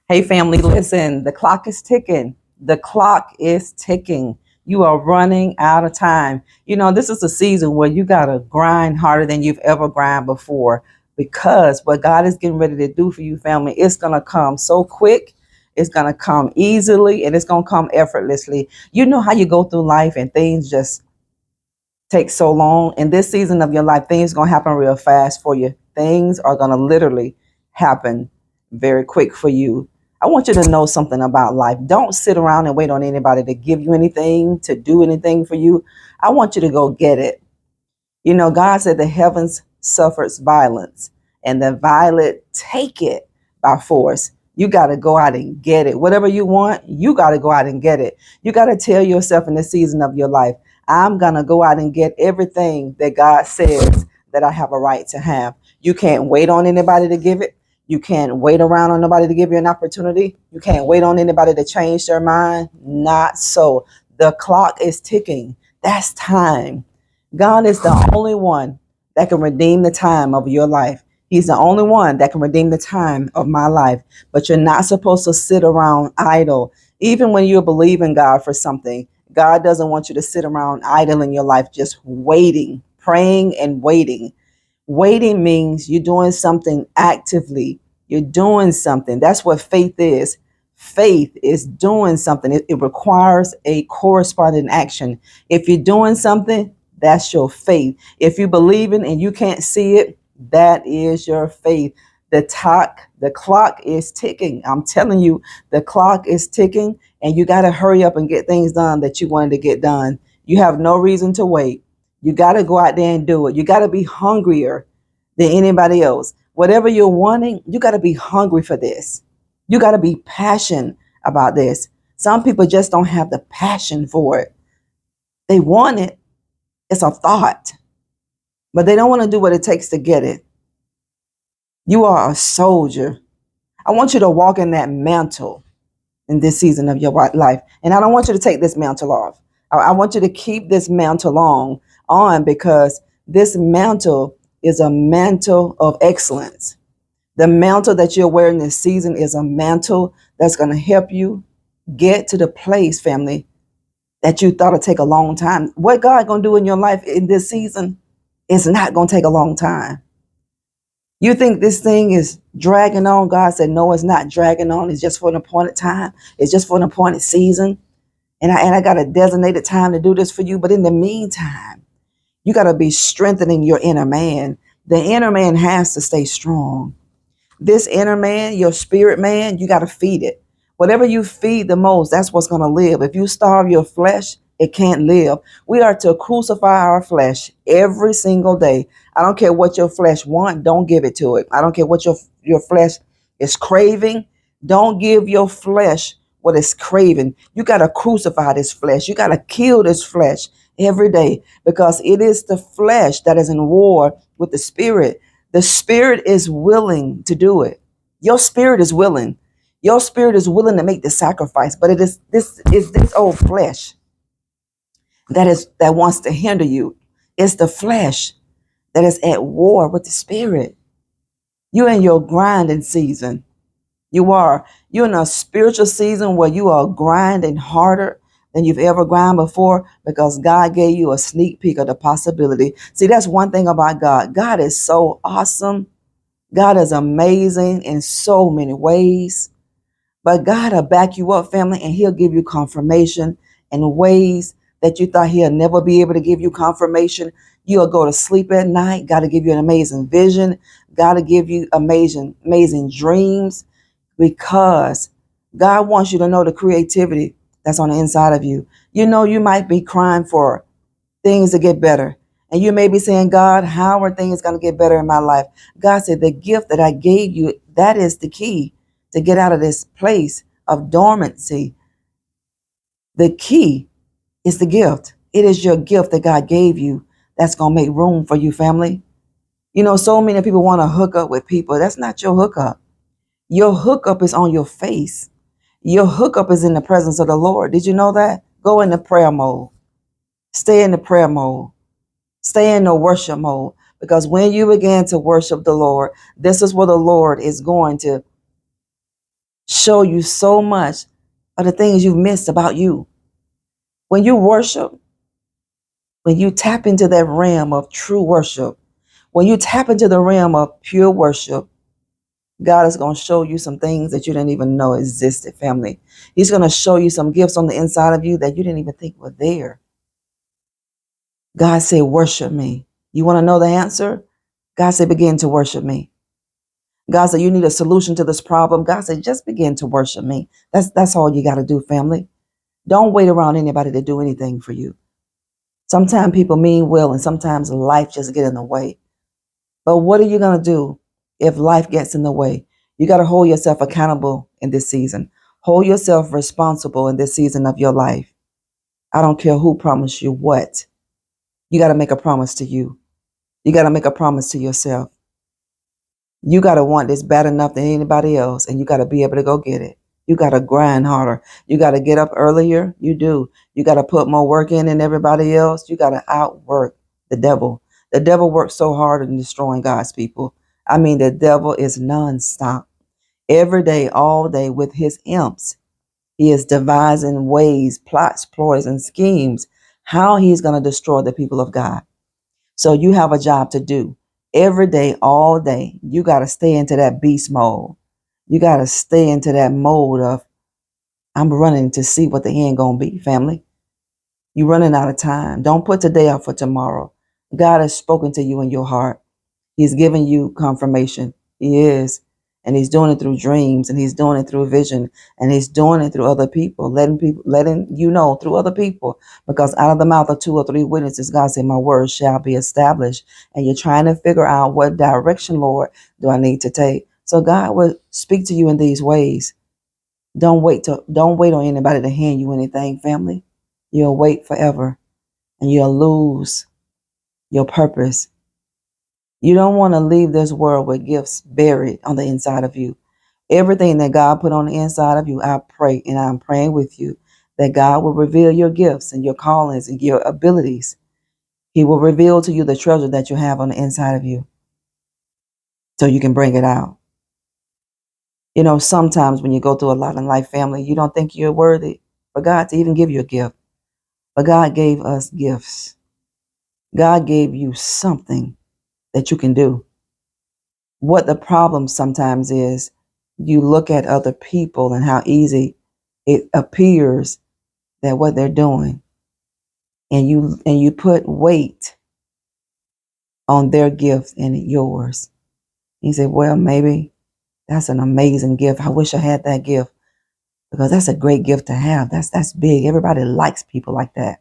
Hey, family, listen, the clock is ticking. The clock is ticking. You are running out of time. This is a season where you got to grind harder than you've ever grind before, because what God is getting ready to do for you, family, it's going to come so quick. It's going to come easily, and it's going to come effortlessly. You know how you go through life and things just take so long. In this season of your life, things going to happen real fast for you. Things are going to literally happen very quick for you. I want you to know something about life. Don't sit around and wait on anybody to give you anything, to do anything for you. I want you to go get it. God said the heavens suffers violence, and the violent take it by force. You got to go out and get it. Whatever you want, you got to go out and get it. You got to tell yourself in this season of your life, I'm going to go out and get everything that God says that I have a right to have. You can't wait on anybody to give it. You can't wait around on nobody to give you an opportunity. You can't wait on anybody to change their mind. Not so. The clock is ticking. That's time. God is the only one that can redeem the time of your life. He's the only one that can redeem the time of my life. But you're not supposed to sit around idle. Even when you believe in God for something, God doesn't want you to sit around idle in your life, just waiting, praying and waiting. Waiting means you're doing something actively. You're doing something. That's what faith is. Faith is doing something. It requires a corresponding action. If you're doing something, that's your faith. If you believe in and you can't see it, that is your faith. The clock is ticking. I'm telling you, the clock is ticking, and you got to hurry up and get things done that you wanted to get done. You have no reason to wait. You got to go out there and do it. You got to be hungrier than anybody else. Whatever you're wanting, you got to be hungry for this. You got to be passionate about this. Some people just don't have the passion for it. They want it. It's a thought, but they don't want to do what it takes to get it. You are a soldier. I want you to walk in that mantle in this season of your life. And I don't want you to take this mantle off. I want you to keep this mantle on, because this mantle is a mantle of excellence. The mantle that you're wearing this season is a mantle that's going to help you get to the place, family, that you thought would take a long time. What God going to do in your life in this season is not going to take a long time. You think this thing is dragging on? God said, no, it's not dragging on. It's just for an appointed time. It's just for an appointed season. And I got a designated time to do this for you. But in the meantime, you got to be strengthening your inner man. The inner man has to stay strong. This inner man, your spirit man, you got to feed it. Whatever you feed the most, that's what's going to live. If you starve your flesh, it can't live. We are to crucify our flesh every single day. I don't care what your flesh wants, don't give it to it. I don't care what your flesh is craving. Don't give your flesh what it's craving. You got to crucify this flesh. You got to kill this flesh every day, because it is the flesh that is in war with the spirit. The spirit is willing to do it. Your spirit is willing. Your spirit is willing to make the sacrifice, but it is this old flesh that wants to hinder you. It's the flesh that is at war with the spirit. You're in your grinding season. You're in a spiritual season where you are grinding harder than you've ever grinded before, because God gave you a sneak peek of the possibility. See, that's one thing about God. God is so awesome. God is amazing in so many ways. But God will back you up, family, and he'll give you confirmation in ways that you thought he'll never be able to give you confirmation. You'll go to sleep at night. God will give you an amazing vision. God will give you amazing dreams, because God wants you to know the creativity that's on the inside of you. You might be crying for things to get better. And you may be saying, God, how are things going to get better in my life? God said, the gift that I gave you, that is the key to get out of this place of dormancy. The key is the gift. It is your gift that God gave you that's going to make room for you, family. So many people want to hook up with people. That's not your hookup. Your hookup is on your face. Your hookup is in the presence of the Lord. Did you know that? Go into prayer mode. Stay in the prayer mode. Stay in the worship mode. Because when you begin to worship the Lord, this is where the Lord is going to show you so much of the things you've missed about you. When you worship, when you tap into that realm of true worship, when you tap into the realm of pure worship, God is going to show you some things that you didn't even know existed, family. He's going to show you some gifts on the inside of you that you didn't even think were there. God said, worship me. You want to know the answer? God said, begin to worship me. God said, you need a solution to this problem. God said, just begin to worship me. That's all you got to do, family. Don't wait around anybody to do anything for you. Sometimes people mean well, and sometimes life just get in the way. But what are you going to do if life gets in the way? You got to hold yourself accountable in this season. Hold yourself responsible in this season of your life. I don't care who promised you what. You got to make a promise to you. You got to make a promise to yourself. You got to want this bad enough than anybody else, and you got to be able to go get it. You got to grind harder. You got to get up earlier. You do. You got to put more work in than everybody else. You got to outwork the devil. The devil works so hard in destroying God's people. I mean, the devil is nonstop. Every day, all day with his imps. He is devising ways, plots, ploys, and schemes how he's going to destroy the people of God. So you have a job to do every day, all day. You got to stay into that beast mode. You got to stay into that mode of, I'm running to see what the end going to be, family. You're running out of time. Don't put today out for tomorrow. God has spoken to you in your heart. He's giving you confirmation. He is. And he's doing it through dreams, and he's doing it through vision, and he's doing it through other people, letting you know through other people. Because out of the mouth of 2 or 3 witnesses, God said, my word shall be established. And you're trying to figure out what direction, Lord, do I need to take. So God will speak to you in these ways. Don't wait on anybody to hand you anything, family. You'll wait forever, and you'll lose your purpose. You don't want to leave this world with gifts buried on the inside of you. Everything that God put on the inside of you, I pray, and I'm praying with you, that God will reveal your gifts and your callings and your abilities. He will reveal to you the treasure that you have on the inside of you so you can bring it out. You know, sometimes when you go through a lot in life, family, you don't think you're worthy for God to even give you a gift. But God gave us gifts. God gave you something that you can do. What the problem sometimes is, you look at other people and how easy it appears that what they're doing, and you put weight on their gift and yours. You say, well, maybe that's an amazing gift. I wish I had that gift, because that's a great gift to have. That's big. Everybody likes people like that.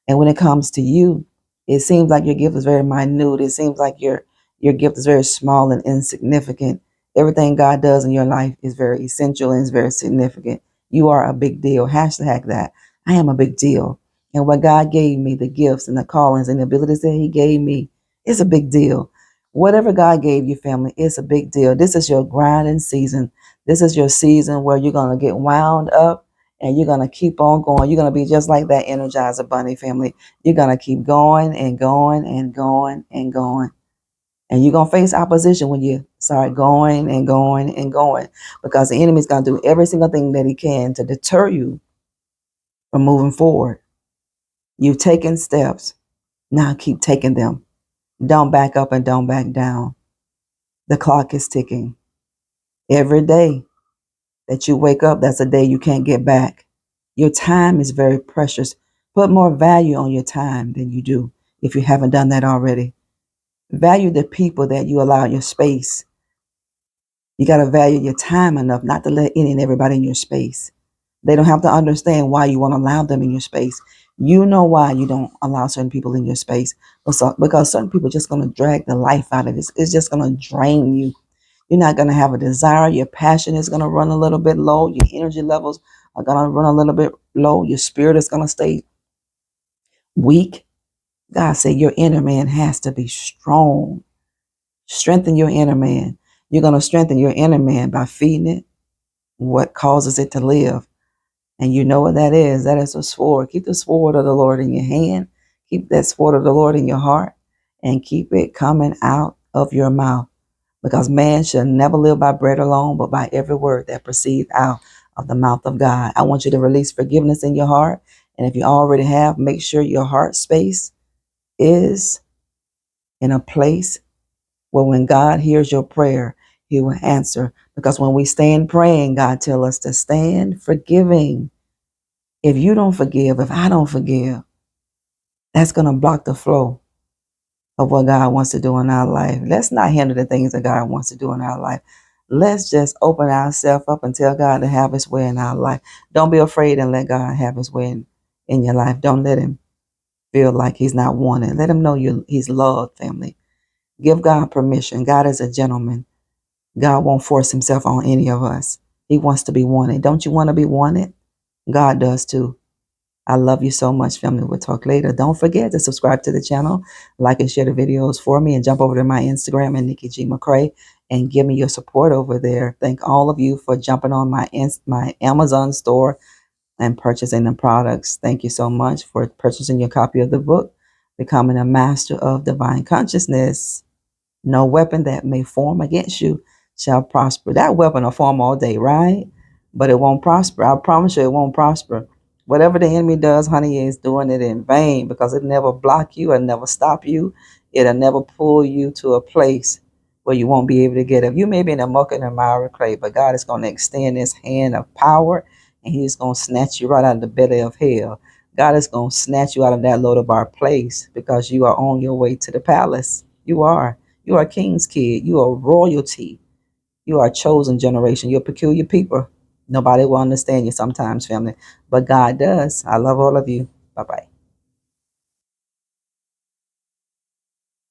And when it comes to you, it seems like your gift is very minute. It seems like your gift is very small and insignificant. Everything God does in your life is very essential and is very significant. You are a big deal. Hashtag that. I am a big deal. And what God gave me, the gifts and the callings and the abilities that he gave me, is a big deal. Whatever God gave you, family, it's a big deal. This is your grinding season. This is your season where you're going to get wound up, and you're going to keep on going. You're going to be just like that Energizer Bunny, family. You're going to keep going and going and going and going. And you're going to face opposition when you start going and going and going, because the enemy's going to do every single thing that he can to deter you from moving forward. You've taken steps. Now keep taking them. Don't back up and don't back down. The clock is ticking. Every day that you wake up, that's a day you can't get back. Your time is very precious. Put more value on your time than you do if you haven't done that already. Value the people that you allow in your space. You got to value your time enough not to let any and everybody in your space. They don't have to understand why you want to allow them in your space. You know why you don't allow certain people in your space. Because certain people are just going to drag the life out of it. It's just going to drain you. You're not going to have a desire. Your passion is going to run a little bit low. Your energy levels are going to run a little bit low. Your spirit is going to stay weak. God said your inner man has to be strong. Strengthen your inner man. You're going to strengthen your inner man by feeding it what causes it to live. And you know what that is. That is a sword. Keep the sword of the Lord in your hand. Keep that sword of the Lord in your heart. And keep it coming out of your mouth. because man shall never live by bread alone, but by every word that proceeds out of the mouth of God. I want you to release forgiveness in your heart. And if you already have, make sure your heart space is in a place where when God hears your prayer, he will answer. Because when we stand praying, God tells us to stand forgiving. If you don't forgive, if I don't forgive, that's going to block the flow of what God wants to do in our life. Let's not hinder the things that God wants to do in our life. Let's just open ourselves up and tell God to have his way in our life. Don't be afraid and let God have his way in your life. Don't let him feel like he's not wanted. Let him know he's loved, family. Give God permission. God is a gentleman. God won't force himself on any of us. He wants to be wanted. Don't you want to be wanted? God does too. I love you so much, family. We'll talk later. Don't forget to subscribe to the channel, like and share the videos for me, and jump over to my Instagram and Nikki McCray and give me your support over there. Thank all of you for jumping on my Amazon store and purchasing the products. Thank you so much for purchasing your copy of the book, Becoming a Master of Divine Consciousness. No weapon that may form against you shall prosper. That weapon will form all day, right? But it won't prosper. I promise you it won't prosper. Whatever the enemy does, honey, is doing it in vain, because it'll never block you, it'll never stop you, it'll never pull you to a place where you won't be able to get up. You may be in a muck and a mire of clay, but God is going to extend his hand of power, and he's going to snatch you right out of the belly of hell. God is going to snatch you out of that Lodabar place, because you are on your way to the palace. You are. You are a king's kid. You are royalty. You are a chosen generation. You're a peculiar people. Nobody will understand you sometimes, family, but God does. I love all of you. Bye-bye.